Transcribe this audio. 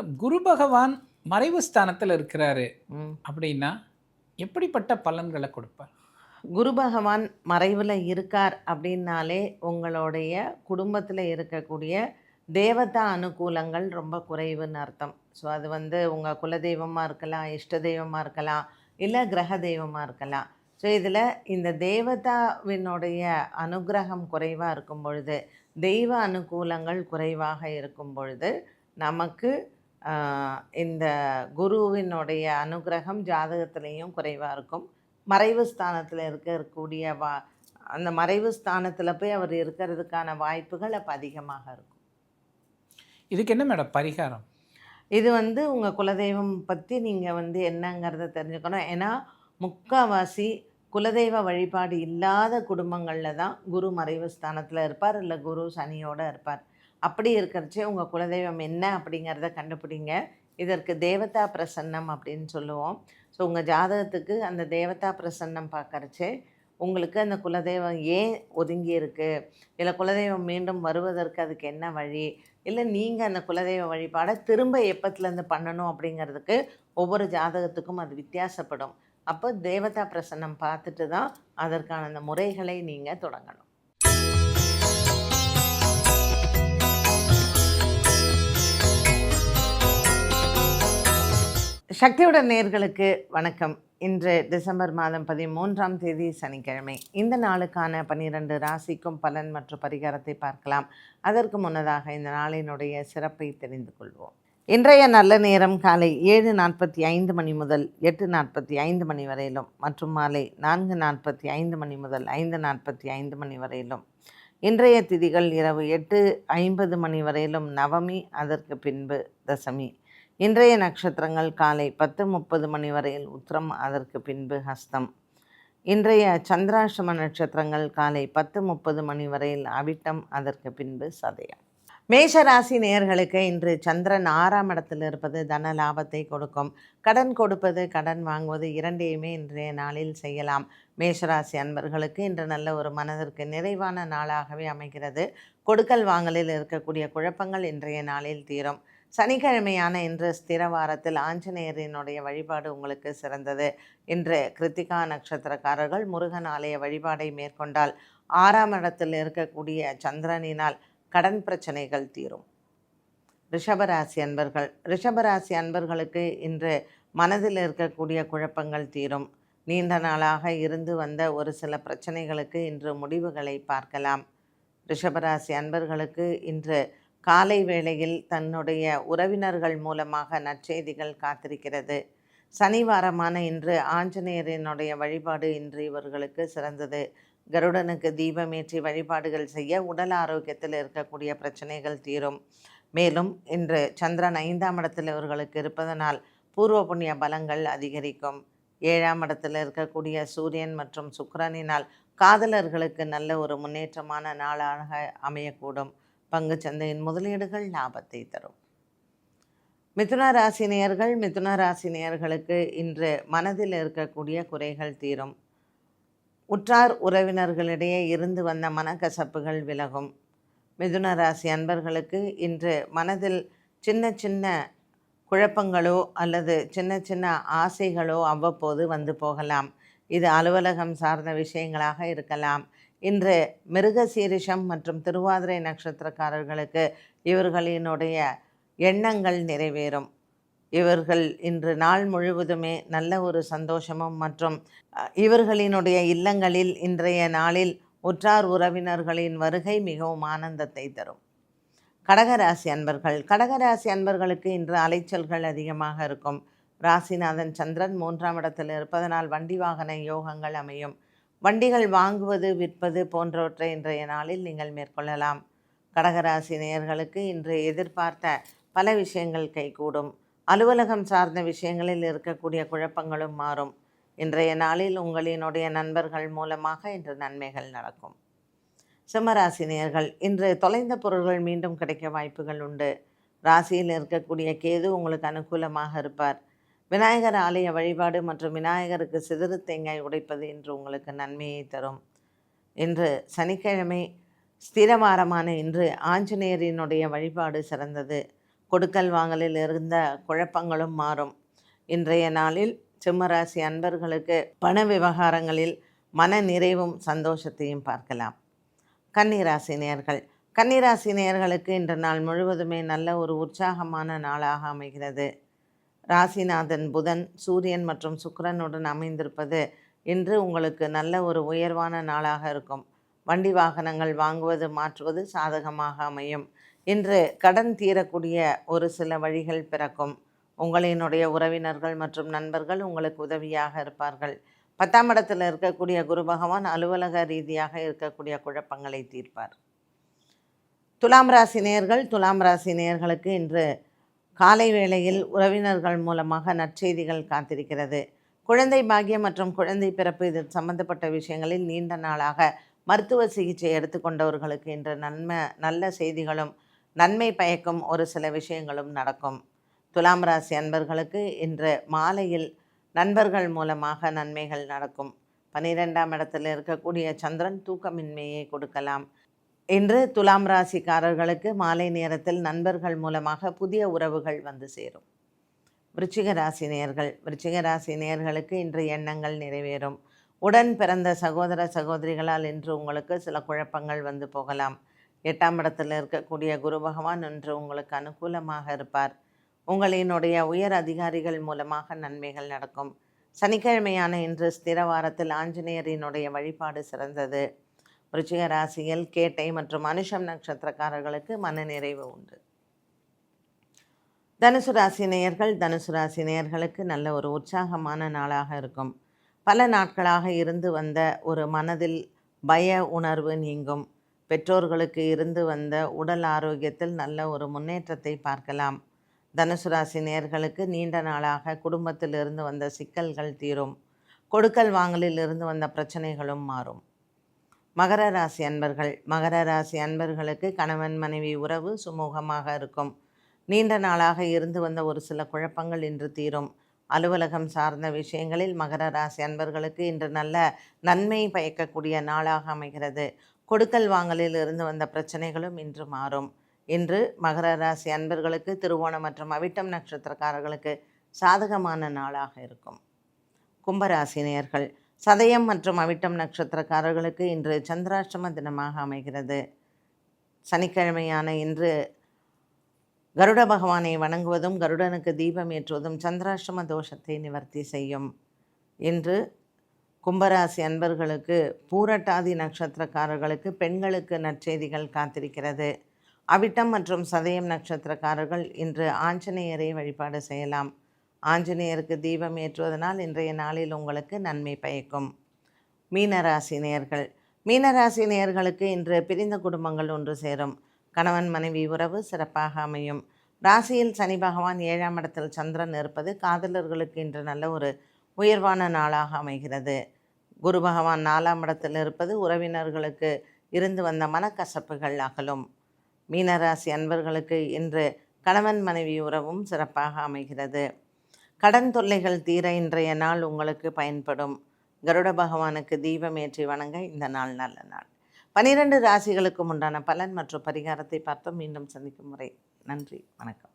இல்ல குரு பகவான் மறைவு ஸ்தானத்துல இருக்கிறாரு ம். அப்படின்னா, எப்படிப்பட்ட பலன்கள கொடுப்பார்? குரு பகவான் மறைவுல இருக்கார் அப்படின்னாலே, உங்களுடைய குடும்பத்தில இருக்கக்கூடிய தேவதா அனுகூலங்கள் ரொம்ப குறைவுன்னு அர்த்தம். ஸோ அது உங்க குலதெய்வமா இருக்கலாம், இஷ்ட தெய்வமா இருக்கலாம், இல்ல கிரக தெய்வமா இருக்கலாம். ஸோ இதில இந்த தேவதாவினுடைய அனுக்கிரகம் குறைவா இருக்கும் பொழுது, தெய்வ அனுகூலங்கள் குறைவாக இருக்கும் பொழுது, நமக்கு அ இந்த குருவினுடைய அனுக்கிரகம் ஜாதகத்திலயும் குறைவா இருக்கும். மறைவு ஸ்தானத்தில் இருக்கக்கூடிய அந்த மறைவு ஸ்தானத்தில் போய் அவர் இருக்கிறதுக்கான வாய்ப்புகள் அப்போ அதிகமாக இருக்கும். இதுக்கு என்ன மேடம் பரிகாரம்? இது உங்கள் குலதெய்வம் பற்றி நீங்கள் என்னங்கிறத தெரிஞ்சுக்கணும். ஏன்னா முக்கால்வாசி குலதெய்வ வழிபாடு இல்லாத குடும்பங்களில் தான் குரு மறைவு ஸ்தானத்தில் இருப்பார், இல்லை குரு சனியோடு இருப்பார். அப்படி இருக்கிறச்சே உங்கள் குலதெய்வம் என்ன அப்படிங்கிறத கண்டுபிடிங்க. இதற்கு தேவதா பிரசன்னம் அப்படின்னு சொல்லுவோம். ஸோ உங்கள் ஜாதகத்துக்கு அந்த தேவதா பிரசன்னம் பார்க்கறச்சே உங்களுக்கு அந்த குலதெய்வம் ஏன் ஒதுங்கி இருக்குது, இல்லை குலதெய்வம் மீண்டும் வருவதற்கு அதுக்கு என்ன வழி, இல்லை நீங்கள் அந்த குலதெய்வ வழிபாடை திரும்ப எப்பத்துலேருந்து பண்ணணும் அப்படிங்கிறதுக்கு ஒவ்வொரு ஜாதகத்துக்கும் அது வித்தியாசப்படும். அப்போ தேவதா பிரசன்னம் பார்த்துட்டு தான் அதற்கான அந்த முறைகளை நீங்கள் தொடங்கணும். சக்தியுடன் நேயர்களுக்கு வணக்கம். இன்று டிசம்பர் மாதம் 13ஆம் தேதி சனிக்கிழமை. இந்த நாளுக்கான 12 ராசிக்கும் பலன் மற்றும் பரிகாரத்தை பார்க்கலாம். அதற்கு முன்னதாக இந்த நாளினுடைய சிறப்பை தெரிந்து கொள்வோம். இன்றைய நல்ல நேரம் காலை 7:45 மணி முதல் 8:45 மணி வரையிலும் மற்றும் மாலை 4:45 மணி முதல் 5:45 மணி வரையிலும். இன்றைய திதிகள் இரவு 8:50 மணி வரையிலும் நவமி, அதற்கு பின்பு தசமி. இன்றைய நட்சத்திரங்கள் காலை 10:30 மணி வரையில் உத்திரம், அதற்கு பின்பு ஹஸ்தம். இன்றைய சந்திராஷ்டம நட்சத்திரங்கள் காலை 10:30 மணி வரையில் அவிட்டம், அதற்கு பின்பு சதயம். மேஷ ராசி நேயர்களுக்கு இன்று சந்திரன் 6ஆம் இடத்தில் இருப்பது தன லாபத்தை கொடுக்கும். கடன் கொடுப்பது, கடன் வாங்குவது இரண்டையுமே இன்றைய நாளில் செய்யலாம். மேஷராசி அன்பர்களுக்கு இன்று நல்ல ஒரு மனதிற்கு நிறைவான நாளாகவே அமைகிறது. கொடுக்கல் வாங்கலில் இருக்கக்கூடிய குழப்பங்கள் இன்றைய நாளில் தீரும். சனிக்கிழமையான இன்று ஸ்திர வாரத்தில் ஆஞ்சநேயரினுடைய வழிபாடு உங்களுக்கு சிறந்தது. இன்று கிருத்திகா நட்சத்திரக்காரர்கள் முருகன் ஆலய வழிபாடை மேற்கொண்டால் 6ஆம் இடத்தில் இருக்கக்கூடிய சந்திரனினால் கடன் பிரச்சனைகள் தீரும். ரிஷபராசி அன்பர்களுக்கு இன்று மனதில் இருக்கக்கூடிய குழப்பங்கள் தீரும். நீண்ட நாளாக இருந்து வந்த ஒரு சில பிரச்சனைகளுக்கு இன்று முடிவுகளை பார்க்கலாம். ரிஷபராசி அன்பர்களுக்கு இன்று காலை வேளையில் தன்னுடைய உறவினர்கள் மூலமாக நற்செய்திகள் காத்திருக்கிறது. சனிவாரமான இன்று ஆஞ்சநேயரினுடைய வழிபாடு இன்று இவர்களுக்கு சிறந்தது. கருடனுக்கு தீபமேற்றி வழிபாடுகள் செய்ய உடல் ஆரோக்கியத்தில் இருக்கக்கூடிய பிரச்சனைகள் தீரும். மேலும் இன்று சந்திரன் 5ஆம் இடத்தில் இவர்களுக்கு இருப்பதனால் பூர்வ புண்ணிய பலங்கள் அதிகரிக்கும். 7ஆம் இடத்தில் இருக்கக்கூடிய சூரியன் மற்றும் சுக்கிரனினால் காதலர்களுக்கு நல்ல ஒரு முன்னேற்றமான நாளாக அமையக்கூடும். பங்கு சந்தையின் முதலீடுகள் லாபத்தை தரும். மிதுன ராசி நேயர்களுக்கு இன்று மனதில் இருக்கக்கூடிய குறைகள் தீரும். உற்றார் உறவினர்களிடையே இருந்து வந்த மனக்கசப்புகள் விலகும். மிதுன ராசி அன்பர்களுக்கு இன்று மனதில் சின்ன சின்ன குழப்பங்களோ அல்லது சின்ன சின்ன ஆசைகளோ அவ்வப்போது வந்து போகலாம். இது அலுவலகம் சார்ந்த விஷயங்களாக இருக்கலாம். இன்று மிருகசீரிஷம் மற்றும் திருவாதிரை நட்சத்திரக்காரர்களுக்கு இவர்களினுடைய எண்ணங்கள் நிறைவேறும். இவர்கள் இன்று நாள் முழுவதுமே நல்ல ஒரு சந்தோஷமும் மற்றும் இவர்களினுடைய இல்லங்களில் இன்றைய நாளில் உற்றார் உறவினர்களின் வருகை மிகவும் ஆனந்தத்தை தரும். கடகராசி அன்பர்களுக்கு இன்று அலைச்சல்கள் அதிகமாக இருக்கும். ராசிநாதன் சந்திரன் 3ஆம் இடத்தில் இருப்பதனால் வண்டி வாகன யோகங்கள் அமையும். வண்டிகள் வாங்குவது, விற்பது போன்றவற்றை இன்றைய நாளில் நீங்கள் மேற்கொள்ளலாம். கடகராசி நேயர்களுக்கு இன்று எதிர்பார்த்த பல விஷயங்கள் கைகூடும். அலுவலகம் சார்ந்த விஷயங்களில் இருக்கக்கூடிய குழப்பங்களும் மாறும். இன்றைய நாளில் உங்களினுடைய நண்பர்கள் மூலமாக இன்று நன்மைகள் நடக்கும். சிம்மராசி நேயர்கள் இன்று தொலைந்த பொருள்கள் மீண்டும் கிடைக்க வாய்ப்புகள் உண்டு. ராசியில் இருக்கக்கூடிய கேது உங்களுக்கு அனுகூலமாக இருப்பார். விநாயகர் ஆலய வழிபாடு மற்றும் விநாயகருக்கு சிதறு தேங்காய் உடைப்பது இன்று உங்களுக்கு நன்மையை தரும். இன்று சனிக்கிழமை ஸ்திரவாரமான இன்று ஆஞ்சநேயரினுடைய வழிபாடு சிறந்தது. கொடுக்கல் வாங்கலில் இருந்த குழப்பங்களும் மாறும். இன்றைய நாளில் சிம்மராசி அன்பர்களுக்கு பண விவகாரங்களில் மன நிறைவும் சந்தோஷத்தையும் பார்க்கலாம். கன்னிராசி நேயர்கள், கன்னிராசி நேயர்களுக்கு இன்று நாள் முழுவதுமே நல்ல ஒரு உற்சாகமான நாளாக அமைகிறது. ராசிநாதன் புதன், சூரியன் மற்றும் சுக்கிரனுடன் அமைந்திருப்பது இன்று உங்களுக்கு நல்ல ஒரு உயர்வான நாளாக இருக்கும். வண்டி வாகனங்கள் வாங்குவது மாற்றுவது சாதகமாக அமையும். இன்று கடன் தீரக்கூடிய ஒரு சில வழிகள் பிறக்கும். உங்களினுடைய உறவினர்கள் மற்றும் நண்பர்கள் உங்களுக்கு உதவியாக இருப்பார்கள். 10ஆம் இடத்தில் இருக்கக்கூடிய குரு பகவான் அலுவலக ரீதியாக இருக்கக்கூடிய குழப்பங்களை தீர்ப்பார். துலாம் ராசி நேயர்கள், துலாம் ராசி நேயர்களுக்கு இன்று காலை வேளையில் உறவினர்கள் மூலமாக நற்செய்திகள் காத்திருக்கிறது. குழந்தை பாக்கியம் மற்றும் குழந்தை பிறப்பு இது சம்பந்தப்பட்ட விஷயங்களில் நீண்ட நாளாக மருத்துவ சிகிச்சை எடுத்துக்கொண்டவர்களுக்கு இன்று நல்ல செய்திகளும் நன்மை பயக்கும் ஒரு சில விஷயங்களும் நடக்கும். துலாம் ராசி அன்பர்களுக்கு இன்று மாலையில் நண்பர்கள் மூலமாக நன்மைகள் நடக்கும். 12ஆம் இடத்தில் இருக்கக்கூடிய சந்திரன் தூக்கமின்மையை கொடுக்கலாம். இன்று துலாம் ராசிக்காரர்களுக்கு மாலை நேரத்தில் நண்பர்கள் மூலமாக புதிய உறவுகள் வந்து சேரும். விருச்சிக ராசி நேயர்கள், விருச்சிக ராசி நேயர்களுக்கு இன்று எண்ணங்கள் நிறைவேறும். உடன் பிறந்த சகோதர சகோதரிகளால் இன்று உங்களுக்கு சில குழப்பங்கள் வந்து போகலாம். 8ஆம் இடத்தில் இருக்கக்கூடிய குரு பகவான் இன்று உங்களுக்கு அனுகூலமாக இருப்பார். உங்களினுடைய உயர் அதிகாரிகள் மூலமாக நன்மைகள் நடக்கும். சனிக்கிழமையான இன்று ஸ்திரவாரத்தில் ஆஞ்சநேயரினுடைய வழிபாடு சிறந்தது. விருச்சிக ராசியில் கேட்டை மற்றும் அனுஷம் நட்சத்திரக்காரர்களுக்கு மனநிறைவு உண்டு. தனுசு ராசி நேயர்கள், தனுசு ராசி நேயர்களுக்கு நல்ல ஒரு உற்சாகமான நாளாக இருக்கும். பல நாட்களாக இருந்து வந்த ஒரு மனதில் பய உணர்வு நீங்கும். பெற்றோர்களுக்கு இருந்து வந்த உடல் ஆரோக்கியத்தில் நல்ல ஒரு முன்னேற்றத்தை பார்க்கலாம். தனுசு ராசி நேயர்களுக்கு நீண்ட நாளாக குடும்பத்தில் இருந்து வந்த சிக்கல்கள் தீரும். கொடுக்கல் வாங்கலில் இருந்து வந்த பிரச்சனைகளும் மாறும். மகர ராசி அன்பர்கள், மகர ராசி அன்பர்களுக்கு கணவன் மனைவி உறவு சுமூகமாக இருக்கும். நீண்ட நாளாக இருந்து வந்த ஒரு சில குழப்பங்கள் இன்று தீரும். அலுவலகம் சார்ந்த விஷயங்களில் மகர ராசி அன்பர்களுக்கு இன்று நல்ல நன்மை பயக்கக்கூடிய நாளாக அமைகிறது. கொடுக்கல் வாங்கலில் இருந்து வந்த பிரச்சனைகளும் இன்று மாறும். இன்று மகர ராசி அன்பர்களுக்கு திருவோணம் மற்றும் அவிட்டம் நட்சத்திரக்காரர்களுக்கு சாதகமான நாளாக இருக்கும். கும்பராசி நேயர்கள், சதயம் மற்றும் அவிட்டம் நட்சத்திரக்காரர்களுக்கு இன்று சந்திராஷ்டம தினமாக அமைகிறது. சனிக்கிழமையான இன்று கருட பகவானை வணங்குவதும் கருடனுக்கு தீபம் ஏற்றுவதும் சந்திராஷ்டம தோஷத்தை நிவர்த்தி செய்யும். இன்று கும்பராசி அன்பர்களுக்கு பூரட்டாதி நட்சத்திரக்காரர்களுக்கு பெண்களுக்கு நற்செய்திகள் காத்திருக்கிறது. அவிட்டம் மற்றும் சதயம் நட்சத்திரக்காரர்கள் இன்று ஆஞ்சநேயரை வழிபாடு செய்யலாம். ஆஞ்சநேயருக்கு தீபம் ஏற்றுவதனால் இன்றைய நாளில் உங்களுக்கு நன்மை பயக்கும். மீனராசி நேயர்கள், மீனராசி நேயர்களுக்கு இன்று பிரிந்த குடும்பங்கள் ஒன்று சேரும். கணவன் மனைவி உறவு சிறப்பாக அமையும். ராசியில் சனி பகவான் 7ஆம் இடத்தில் சந்திரன் இருப்பது காதலர்களுக்கு இன்று நல்ல ஒரு உயர்வான நாளாக அமைகிறது. குரு பகவான் 4ஆம் இடத்தில் இருப்பது உறவினர்களுக்கு இருந்து வந்த மனக்கசப்புகள் அகலும். மீனராசி அன்பர்களுக்கு இன்று கணவன் மனைவி உறவும் சிறப்பாக அமைகிறது. கடன் தொல்லைகள் தீர இன்றைய நாள் உங்களுக்கு பயன்படும். கருட பகவானுக்கு தீபம் ஏற்றி வணங்க இந்த நாள் நல்ல நாள். 12 ராசிகளுக்கும் உண்டான பலன் மற்றும் பரிகாரத்தை பார்த்தோம். மீண்டும் சந்திக்கும் முறை நன்றி, வணக்கம்.